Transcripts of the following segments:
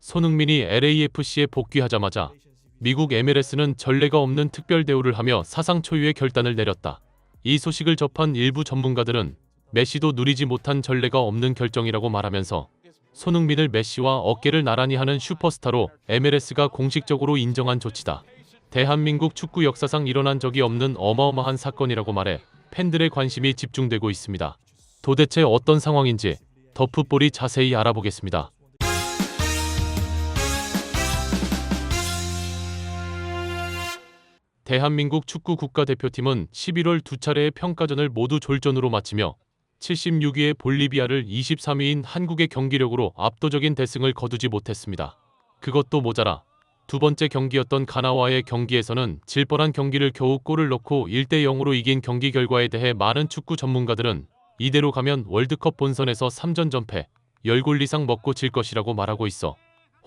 손흥민이 LAFC에 복귀하자마자 미국 MLS는 전례가 없는 특별 대우를 하며 사상 초유의 결단을 내렸다. 이 소식을 접한 일부 전문가들은 메시도 누리지 못한 전례가 없는 결정이라고 말하면서 손흥민을 메시와 어깨를 나란히 하는 슈퍼스타로 MLS가 공식적으로 인정한 조치다. 대한민국 축구 역사상 일어난 적이 없는 어마어마한 사건이라고 말해 팬들의 관심이 집중되고 있습니다. 도대체 어떤 상황인지 더 풋볼이 자세히 알아보겠습니다. 대한민국 축구 국가대표팀은 11월 두 차례의 평가전을 모두 졸전으로 마치며 76위의 볼리비아를 23위인 한국의 경기력으로 압도적인 대승을 거두지 못했습니다. 그것도 모자라 두 번째 경기였던 가나와의 경기에서는 질 뻔한 경기를 겨우 골을 넣고 1대0으로 이긴 경기 결과에 대해 많은 축구 전문가들은 이대로 가면 월드컵 본선에서 3전 전패, 10골 이상 먹고 질 것이라고 말하고 있어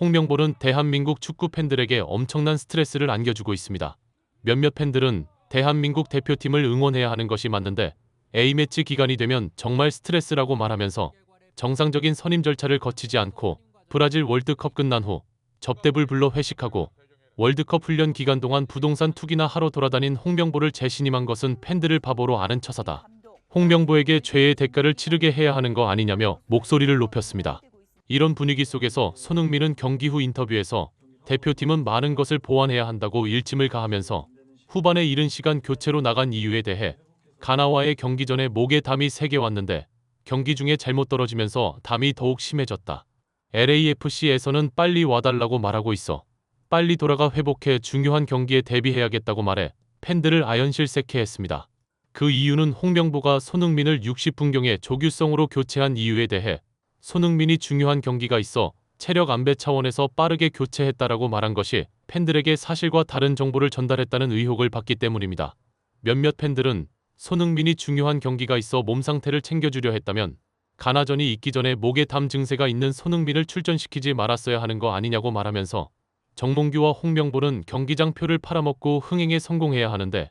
홍명보는 대한민국 축구 팬들에게 엄청난 스트레스를 안겨주고 있습니다. 몇몇 팬들은 대한민국 대표팀을 응원해야 하는 것이 맞는데 A매치 기간이 되면 정말 스트레스라고 말하면서 정상적인 선임 절차를 거치지 않고 브라질 월드컵 끝난 후 접대불 불러 회식하고 월드컵 훈련 기간 동안 부동산 투기나 하러 돌아다닌 홍명보를 재신임한 것은 팬들을 바보로 아는 처사다. 홍명보에게 죄의 대가를 치르게 해야 하는 거 아니냐며 목소리를 높였습니다. 이런 분위기 속에서 손흥민은 경기 후 인터뷰에서 대표팀은 많은 것을 보완해야 한다고 일침을 가하면서 후반에 이른 시간 교체로 나간 이유에 대해 가나와의 경기 전에 목에 담이 3개 왔는데 경기 중에 잘못 떨어지면서 담이 더욱 심해졌다. LAFC에서는 빨리 와달라고 말하고 있어 빨리 돌아가 회복해 중요한 경기에 대비해야겠다고 말해 팬들을 아연실색해 했습니다. 그 이유는 홍명보가 손흥민을 60분경에 조규성으로 교체한 이유에 대해 손흥민이 중요한 경기가 있어 체력 안배 차원에서 빠르게 교체했다라고 말한 것이 팬들에게 사실과 다른 정보를 전달했다는 의혹을 받기 때문입니다. 몇몇 팬들은 손흥민이 중요한 경기가 있어 몸 상태를 챙겨주려 했다면 가나전이 있기 전에 목에 담 증세가 있는 손흥민을 출전시키지 말았어야 하는 거 아니냐고 말하면서 정몽규와 홍명보는 경기장 표를 팔아먹고 흥행에 성공해야 하는데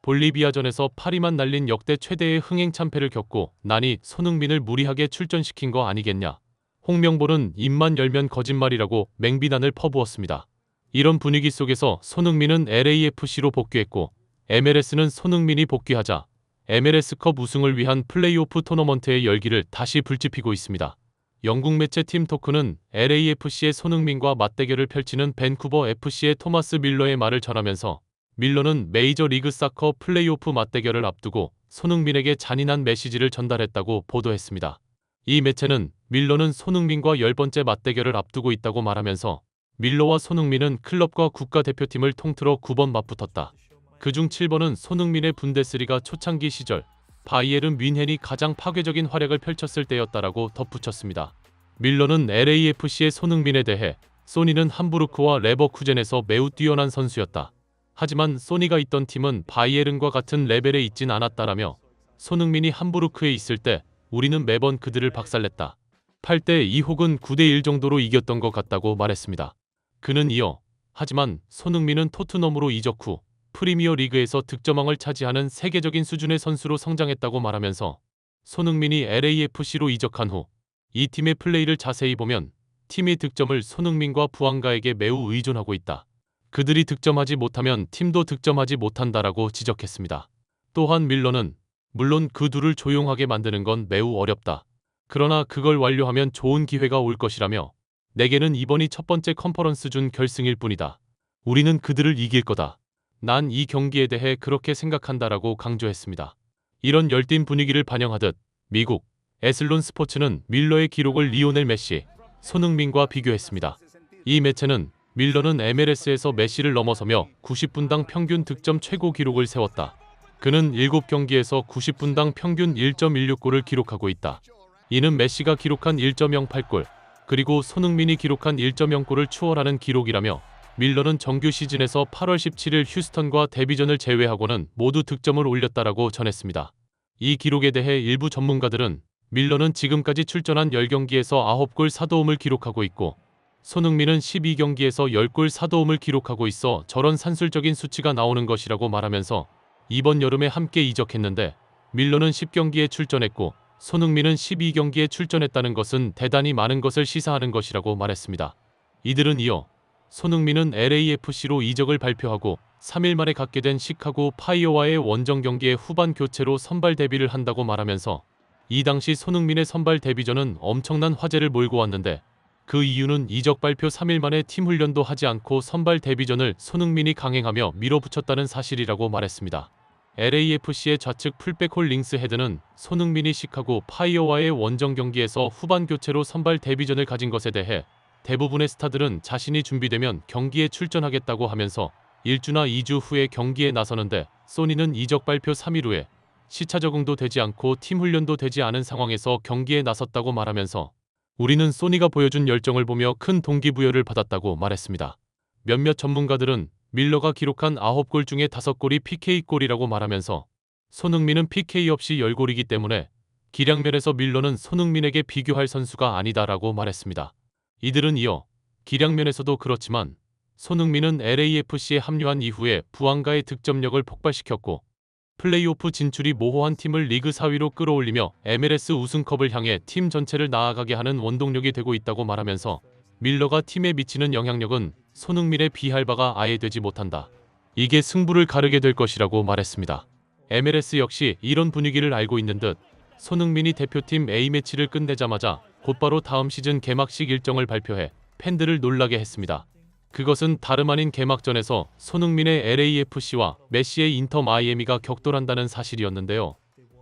볼리비아전에서 파리만 날린 역대 최대의 흥행 참패를 겪고 나니 손흥민을 무리하게 출전시킨 거 아니겠냐. 홍명보는 입만 열면 거짓말이라고 맹비난을 퍼부었습니다. 이런 분위기 속에서 손흥민은 LAFC로 복귀했고 MLS는 손흥민이 복귀하자 MLS컵 우승을 위한 플레이오프 토너먼트의 열기를 다시 불지피고 있습니다. 영국 매체 팀 토크는 LAFC의 손흥민과 맞대결을 펼치는 밴쿠버 FC의 토마스 밀러의 말을 전하면서 밀러는 메이저리그 사커 플레이오프 맞대결을 앞두고 손흥민에게 잔인한 메시지를 전달했다고 보도했습니다. 이 매체는 밀러는 손흥민과 10번째 맞대결을 앞두고 있다고 말하면서 밀러와 손흥민은 클럽과 국가대표팀을 통틀어 9번 맞붙었다. 그중 7번은 손흥민의 분데스리가 초창기 시절 바이에른 뮌헨이 가장 파괴적인 활약을 펼쳤을 때였다라고 덧붙였습니다. 밀러는 LAFC의 손흥민에 대해 소니는 함부르크와 레버쿠젠에서 매우 뛰어난 선수였다. 하지만 소니가 있던 팀은 바이에른과 같은 레벨에 있진 않았다라며 손흥민이 함부르크에 있을 때 우리는 매번 그들을 박살냈다. 8대2 혹은 9대1 정도로 이겼던 것 같다고 말했습니다. 그는 이어 하지만 손흥민은 토트넘으로 이적 후 프리미어 리그에서 득점왕을 차지하는 세계적인 수준의 선수로 성장했다고 말하면서 손흥민이 LAFC로 이적한 후 이 팀의 플레이를 자세히 보면 팀의 득점을 손흥민과 부안가에게 매우 의존하고 있다. 그들이 득점하지 못하면 팀도 득점하지 못한다라고 지적했습니다. 또한 밀러는 물론 그 둘을 조용하게 만드는 건 매우 어렵다. 그러나 그걸 완료하면 좋은 기회가 올 것이라며 내게는 이번이 첫 번째 컨퍼런스준 결승일 뿐이다. 우리는 그들을 이길 거다. 난 이 경기에 대해 그렇게 생각한다라고 강조했습니다. 이런 열띤 분위기를 반영하듯 미국 에슬론 스포츠는 밀러의 기록을 리오넬 메시, 손흥민과 비교했습니다. 이 매체는 밀러는 MLS에서 메시를 넘어서며 90분당 평균 득점 최고 기록을 세웠다. 그는 7경기에서 90분당 평균 1.16골을 기록하고 있다. 이는 메시가 기록한 1.08골, 그리고 손흥민이 기록한 1.0골을 추월하는 기록이라며 밀러는 정규 시즌에서 8월 17일 휴스턴과 데뷔전을 제외하고는 모두 득점을 올렸다라고 전했습니다. 이 기록에 대해 일부 전문가들은 밀러는 지금까지 출전한 10경기에서 9골 4도움을 기록하고 있고 손흥민은 12경기에서 10골 4도움을 기록하고 있어 저런 산술적인 수치가 나오는 것이라고 말하면서 이번 여름에 함께 이적했는데 밀러는 10경기에 출전했고 손흥민은 12경기에 출전했다는 것은 대단히 많은 것을 시사하는 것이라고 말했습니다. 이들은 이어 손흥민은 LAFC로 이적을 발표하고 3일 만에 갖게 된 시카고 파이어와의 원정 경기에 후반 교체로 선발 데뷔를 한다고 말하면서 이 당시 손흥민의 선발 데뷔전은 엄청난 화제를 몰고 왔는데 그 이유는 이적 발표 3일 만에 팀 훈련도 하지 않고 선발 데뷔전을 손흥민이 강행하며 밀어붙였다는 사실이라고 말했습니다. LAFC의 좌측 풀백 홀링스 헤드는 손흥민이 시카고 파이어와의 원정 경기에서 후반 교체로 선발 데뷔전을 가진 것에 대해 대부분의 스타들은 자신이 준비되면 경기에 출전하겠다고 하면서 1주나 2주 후에 경기에 나서는데 소니는 이적 발표 3일 후에 시차 적응도 되지 않고 팀 훈련도 되지 않은 상황에서 경기에 나섰다고 말하면서 우리는 소니가 보여준 열정을 보며 큰 동기부여를 받았다고 말했습니다. 몇몇 전문가들은 밀러가 기록한 9골 중에 5골이 PK골이라고 말하면서 손흥민은 PK 없이 10골이기 때문에 기량면에서 밀러는 손흥민에게 비교할 선수가 아니다라고 말했습니다. 이들은 이어 기량면에서도 그렇지만 손흥민은 LAFC에 합류한 이후에 부안가의 득점력을 폭발시켰고 플레이오프 진출이 모호한 팀을 리그 4위로 끌어올리며 MLS 우승컵을 향해 팀 전체를 나아가게 하는 원동력이 되고 있다고 말하면서 밀러가 팀에 미치는 영향력은 손흥민에 비할 바가 아예 되지 못한다. 이게 승부를 가르게 될 것이라고 말했습니다. MLS 역시 이런 분위기를 알고 있는 듯 손흥민이 대표팀 A매치를 끝내자마자 곧바로 다음 시즌 개막식 일정을 발표해 팬들을 놀라게 했습니다. 그것은 다름 아닌 개막전에서 손흥민의 LAFC와 메시의 인터 마이애미가 격돌한다는 사실이었는데요.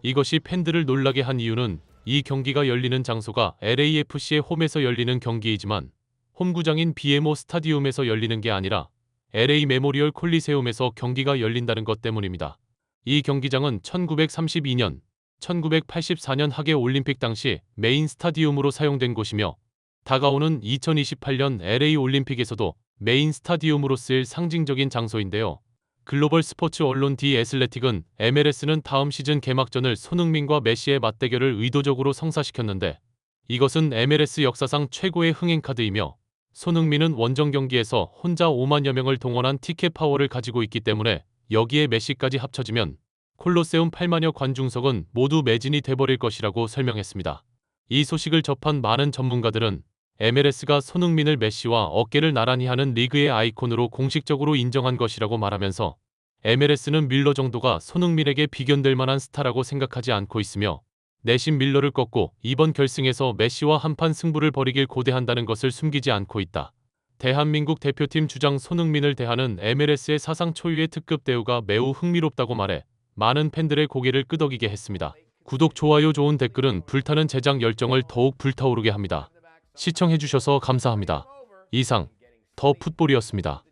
이것이 팬들을 놀라게 한 이유는 이 경기가 열리는 장소가 LAFC의 홈에서 열리는 경기이지만 홈구장인 BMO 스타디움에서 열리는 게 아니라 LA 메모리얼 콜리세움에서 경기가 열린다는 것 때문입니다. 이 경기장은 1932년, 1984년 하계 올림픽 당시 메인 스타디움으로 사용된 곳이며 다가오는 2028년 LA 올림픽에서도 메인 스타디움으로 쓰일 상징적인 장소인데요. 글로벌 스포츠 언론 디 애슬레틱은 MLS는 다음 시즌 개막전을 손흥민과 메시의 맞대결을 의도적으로 성사시켰는데 이것은 MLS 역사상 최고의 흥행 카드이며 손흥민은 원정 경기에서 혼자 5만여 명을 동원한 티켓 파워를 가지고 있기 때문에 여기에 메시까지 합쳐지면 콜로세움 8만여 관중석은 모두 매진이 돼버릴 것이라고 설명했습니다. 이 소식을 접한 많은 전문가들은 MLS가 손흥민을 메시와 어깨를 나란히 하는 리그의 아이콘으로 공식적으로 인정한 것이라고 말하면서 MLS는 밀러 정도가 손흥민에게 비견될 만한 스타라고 생각하지 않고 있으며 내심 밀러를 꺾고 이번 결승에서 메시와 한판 승부를 벌이길 고대한다는 것을 숨기지 않고 있다. 대한민국 대표팀 주장 손흥민을 대하는 MLS의 사상 초유의 특급 대우가 매우 흥미롭다고 말해 많은 팬들의 고개를 끄덕이게 했습니다. 구독, 좋아요, 좋은 댓글은 불타는 제작 열정을 더욱 불타오르게 합니다. 시청해주셔서 감사합니다. 이상 더 풋볼이었습니다.